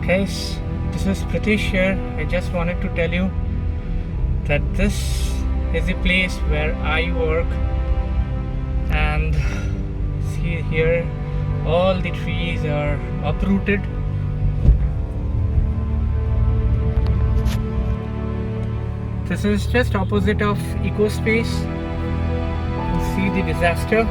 Guys, this is Pritish here. I just wanted to tell you that this is the place where I work, and see here, all the trees are uprooted. This is just opposite of EcoSpace. See the disaster.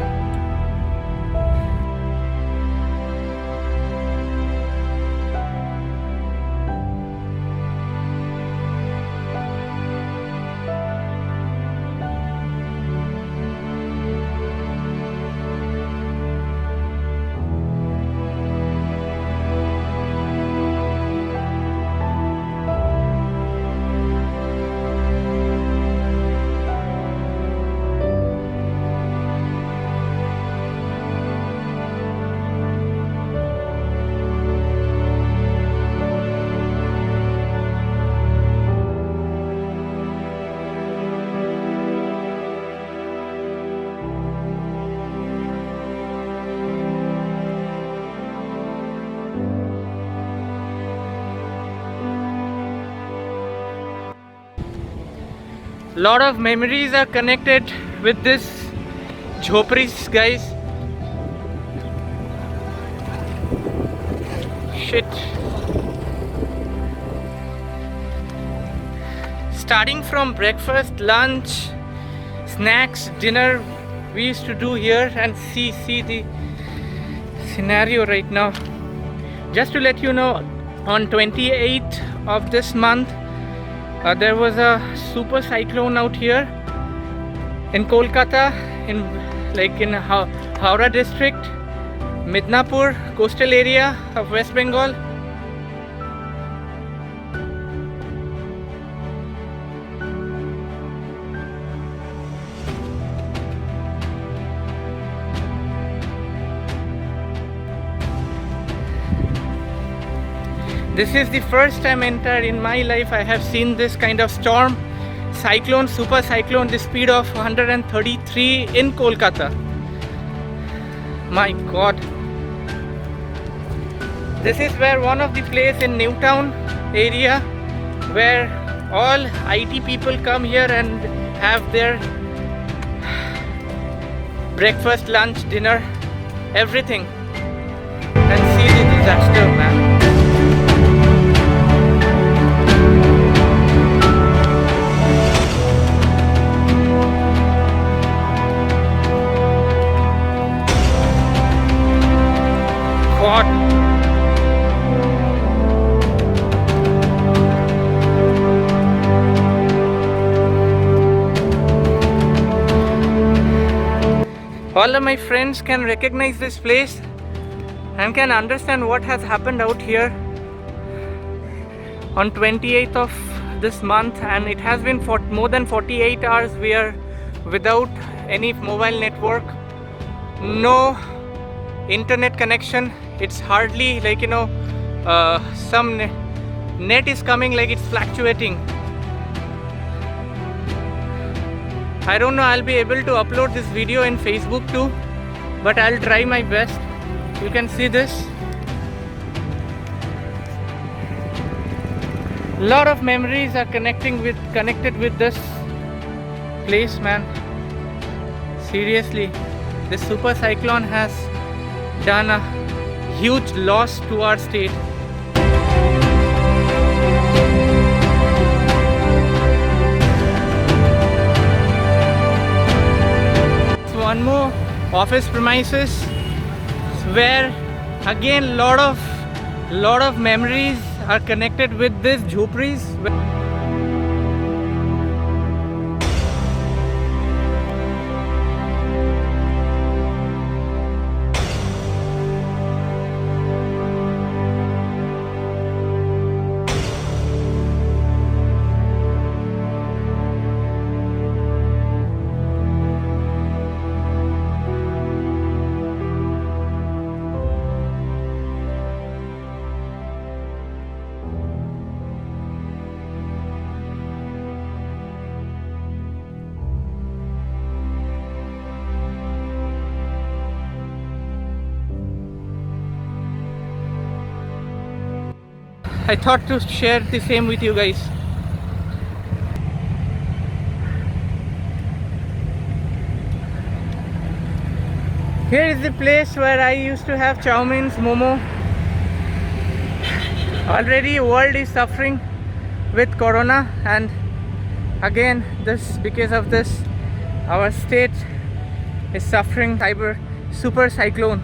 Lot of memories are connected with this jhopris, guys. Shit. Starting from breakfast, lunch, snacks, dinner, we used to do here, and see the scenario right now. Just to let you know, on 28th of this month, there was a super cyclone out here in Kolkata, in Howrah district, Midnapur coastal area of West Bengal. This is the first time in my life I have seen this kind of storm, cyclone, super cyclone, the speed of 133 in Kolkata. My God. This is where one of the place in Newtown area where all IT people come here and have their breakfast, lunch, dinner, everything. And see the disaster, man. God. All of my friends can recognize this place and can understand what has happened out here on 28th of this month, and it has been for more than 48 hours we are without any mobile network, no internet connection. It's hardly some net is coming, like it's fluctuating. I don't know I'll be able to upload this video in Facebook too, but I'll try my best. You can see this. Lot of memories are connected with this place, man. Seriously, this super cyclone has done a huge loss to our state. So one more office premises where again lot of memories are connected with this jhopris. I thought to share the same with you guys. Here is the place where I used to have chow meins, momo. Already world is suffering with corona, and again this, because of this, our state is suffering super cyclone,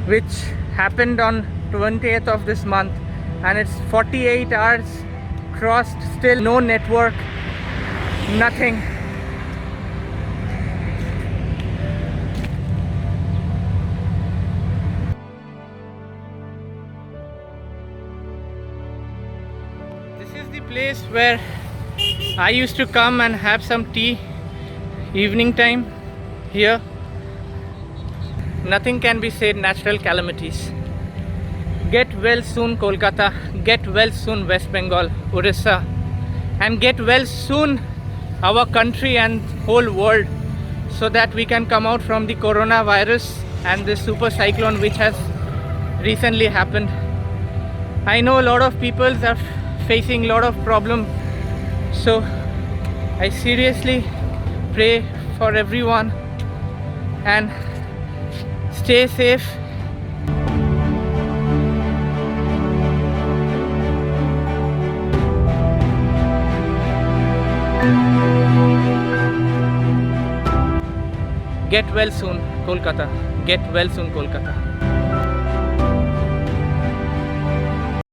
which happened on 20th of this month, and it's 48 hours crossed, still no network, nothing. This is the place where I used to come and have some tea evening time here. Nothing can be said, natural calamities. Get well soon Kolkata, get well soon West Bengal, Orissa, and get well soon our country and whole world, so that we can come out from the coronavirus and this super cyclone which has recently happened. I know a lot of people are facing a lot of problems, so I seriously pray for everyone and stay safe. Get well soon Kolkata, get well soon Kolkata.